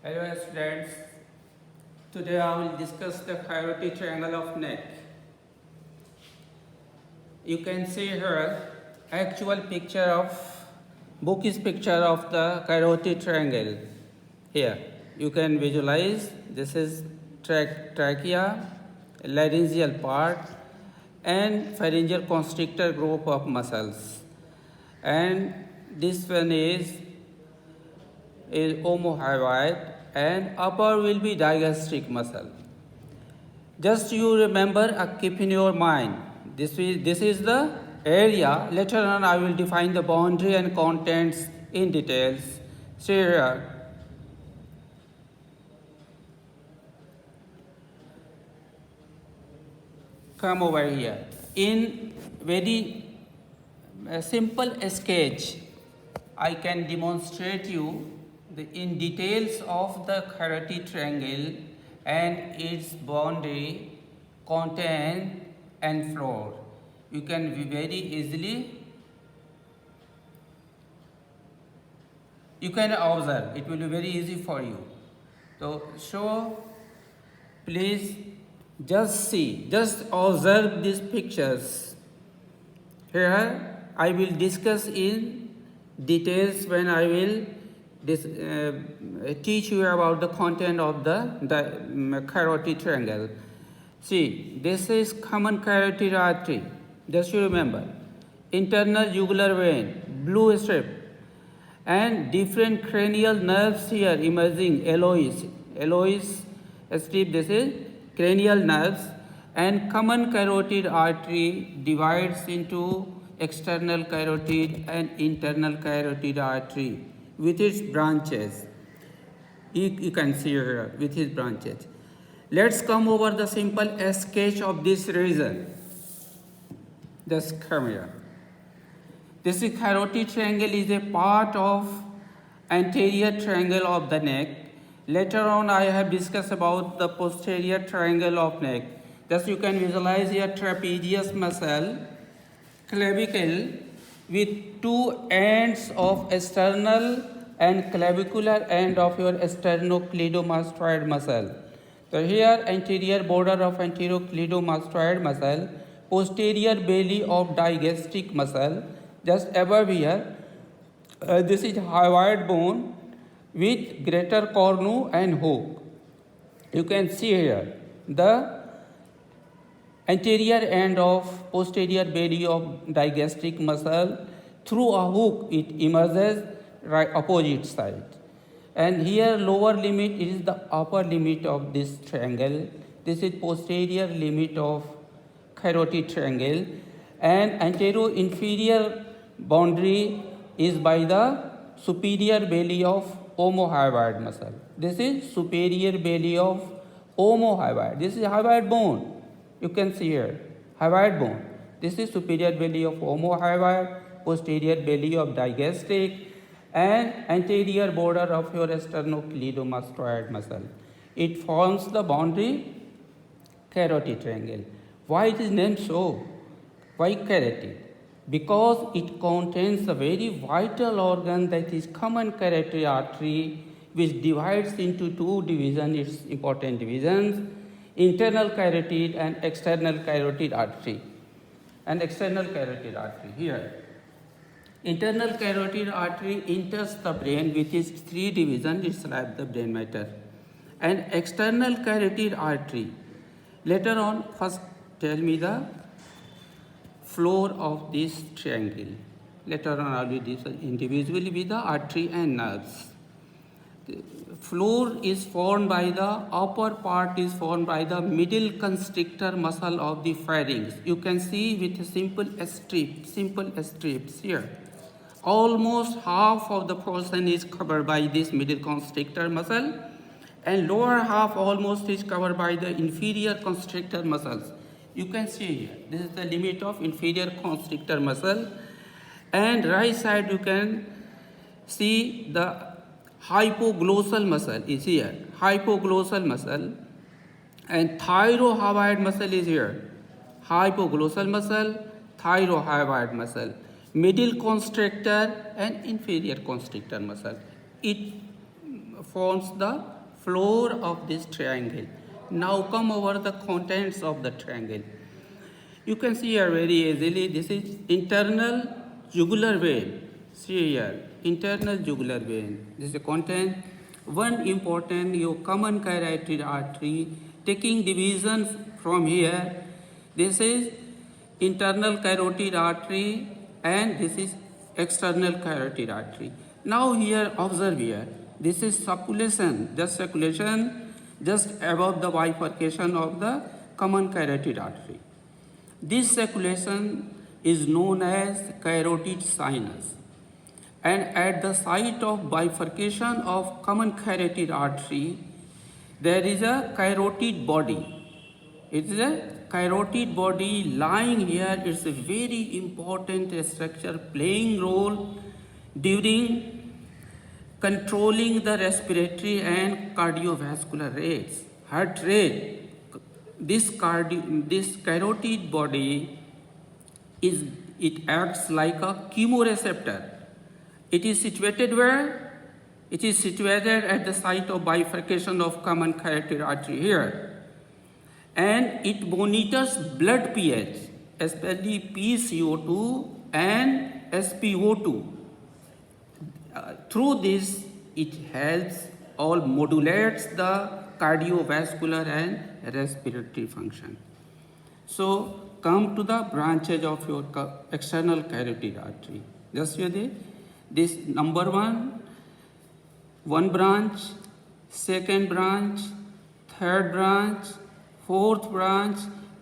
Hello students, today I will discuss the Coyote triangle of neck. You can see here actual picture of bookish picture of the Coyote triangle. Here you can visualize this is trachea, laryngeal part and pharyngeal constrictor group of muscles, and this one is omohyoid and upper will be digastric muscle. Just you remember, keep in your mind, this is the area. Later on I will define the boundary and contents in details. See here. Come over here. In very simple sketch, I can demonstrate you in details of the Coyote triangle and its boundary, content and floor. You can very easily observe. It will be very easy for you. So please just see, just observe these pictures. Here I will discuss in details when I will teach you about the content of the carotid triangle. See, this is common carotid artery. Just you remember, internal jugular vein, blue strip, and different cranial nerves here emerging. Elois strip. This is cranial nerves, and common carotid artery divides into external carotid and internal carotid artery with its branches. You can see here with its branches. Let's come over the simple sketch of this region. Just come here. This carotid triangle is a part of anterior triangle of the neck. Later on I have discussed about the posterior triangle of neck. Thus you can visualize here trapezius muscle, clavicle with two ends of external and clavicular end of your sternocleidomastoid muscle. So here anterior border of anterocleidomastoid muscle, posterior belly of digastric muscle, just above here. This is hyoid bone with greater cornu and hook. You can see here the anterior end of posterior belly of digastric muscle. Through a hook it emerges right opposite side, and here lower limit is the upper limit of this triangle. This is posterior limit of carotid triangle, and anterior-inferior boundary is by the superior belly of omohyoid muscle. This is superior belly of omohyoid. This is hyoid bone. You can see here hyoid bone. This is superior belly of omohyoid, posterior belly of digastric, and anterior border of your sternocleidomastoid muscle. It forms the boundary carotid triangle. Why it is named so? Why carotid? Because it contains a very vital organ, that is common carotid artery, which divides into two divisions, its important divisions: internal carotid and external carotid artery. And external carotid artery here. Internal carotid artery enters the brain with its three divisions, it's like the brain matter. And external carotid artery. Later on, first tell me the floor of this triangle. Later on I will discuss individually with the artery and nerves. The floor is formed by the upper part is formed by the middle constrictor muscle of the pharynx. You can see with a simple strips here. Almost half of the portion is covered by this middle constrictor muscle, and lower half almost is covered by the inferior constrictor muscles. You can see here, this is the limit of inferior constrictor muscle, and right side you can see the hypoglossal muscle is here, hypoglossal muscle, and thyrohyoid muscle is here, hypoglossal muscle, thyrohyoid muscle, middle constrictor and inferior constrictor muscle. It forms the floor of this triangle. Now come over the contents of the triangle. You can see here very easily, this is internal jugular vein. See here, internal jugular vein. This is the content. One important, your common carotid artery, taking division from here. This is internal carotid artery and this is external carotid artery. Now here, observe here, this is circulation just above the bifurcation of the common carotid artery. This circulation is known as carotid sinus. And at the site of bifurcation of common carotid artery, there is a carotid body. It is a carotid body lying here. It's a very important structure playing role during controlling the respiratory and cardiovascular rates, heart rate. This carotid body it acts like a chemoreceptor. It is situated where? It is situated at the site of bifurcation of common carotid artery here. And it monitors blood pH, especially PCO2 and SpO2. Through this, it helps or modulates the cardiovascular and respiratory function. So, come to the branches of your external carotid artery. Just see this number one branch, second branch, third branch, fourth branch,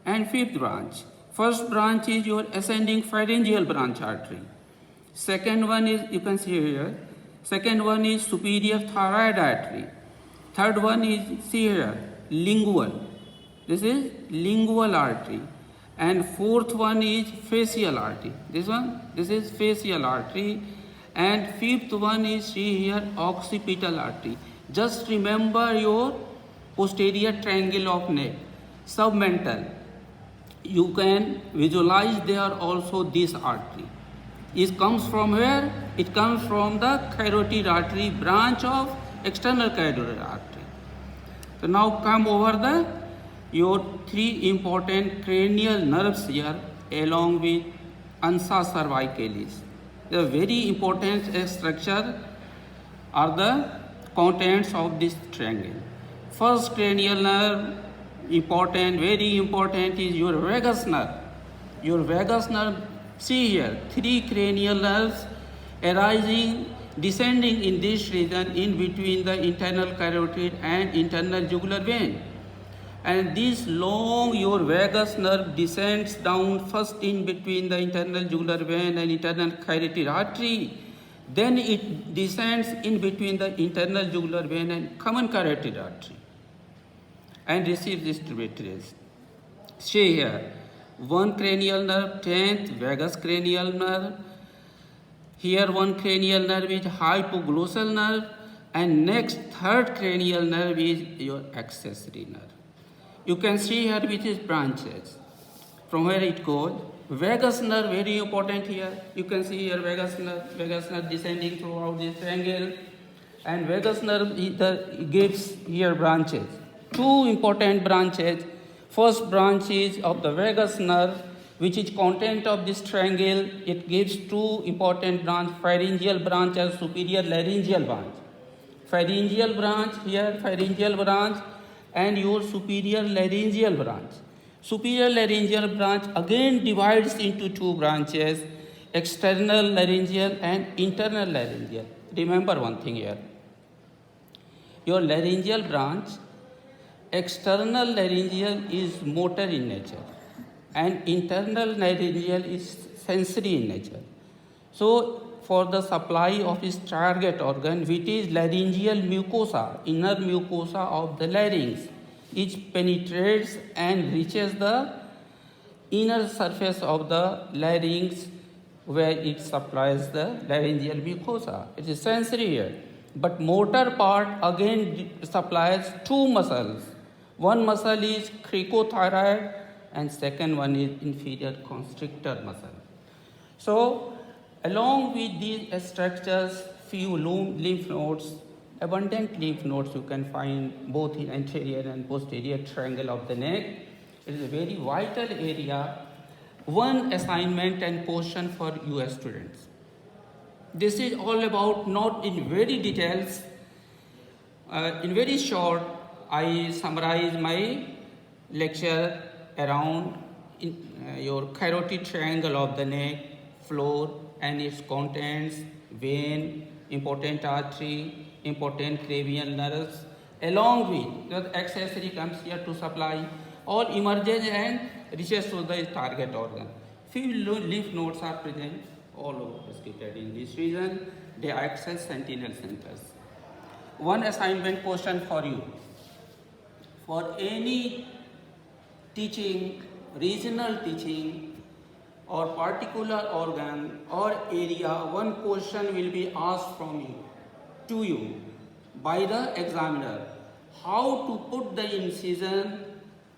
and fifth branch. First branch is your ascending pharyngeal branch artery. Second one is, you can see here, second one is superior thyroid artery. Third one is, see here, lingual. This is lingual artery. And fourth one is facial artery. This is facial artery. And fifth one is, see here, occipital artery. Just remember your posterior triangle of neck, submental. You can visualize there also this artery. It comes from where? It comes from the carotid artery branch of external carotid artery. So now come over your three important cranial nerves here along with ansa cervicalis. The very important structure are the contents of this triangle. First cranial nerve, important, very important, is your vagus nerve. Your vagus nerve, see here, three cranial nerves arising, descending in this region in between the internal carotid and internal jugular vein. And this long, your vagus nerve descends down first in between the internal jugular vein and internal carotid artery. Then it descends in between the internal jugular vein and common carotid artery and receives this tributaries. See here, one cranial nerve, 10th vagus cranial nerve. Here one cranial nerve is hypoglossal nerve, and next third cranial nerve is your accessory nerve. You can see here which is branches. From where it goes, vagus nerve, very important here. You can see here vagus nerve descending throughout this triangle, and vagus nerve gives here branches. Two important branches. First branch is of the vagus nerve, which is content of this triangle. It gives two important branch, pharyngeal branch and superior laryngeal branch. Pharyngeal branch here, pharyngeal branch, and your superior laryngeal branch. Superior laryngeal branch again divides into two branches, external laryngeal and internal laryngeal. Remember one thing here. Your laryngeal branch, external laryngeal is motor in nature and internal laryngeal is sensory in nature. So, for the supply of its target organ, which is laryngeal mucosa, inner mucosa of the larynx, it penetrates and reaches the inner surface of the larynx where it supplies the laryngeal mucosa. It is sensory here. But motor part again supplies two muscles. One muscle is cricothyroid and second one is inferior constrictor muscle. So, along with these structures, few lymph nodes Abundant lymph nodes you can find both in anterior and posterior triangle of the neck. It is a very vital area. One assignment and question for you students. This is all about, not in very details. In very short, I summarize my lecture around your carotid triangle of the neck, floor and its contents, vein, important artery, important cranial nerves, along with the accessory comes here to supply all emerges and reaches to the target organ. Few lymph nodes are present all over scattered in this region. They act as sentinel centers. One assignment question for you. For any teaching, regional teaching or particular organ or area, one question will be asked from you, to you, by the examiner. How to put the incision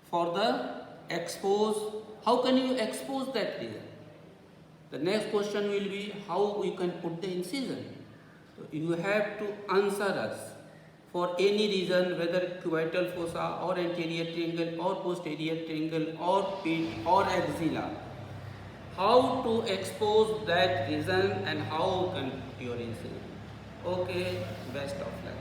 for the expose, how can you expose that region? The next question will be how you can put the incision. So you have to answer us for any reason, whether cubital fossa or anterior triangle or posterior triangle or pit or axilla. How to expose that region and how can put your incision. Okay, best of luck.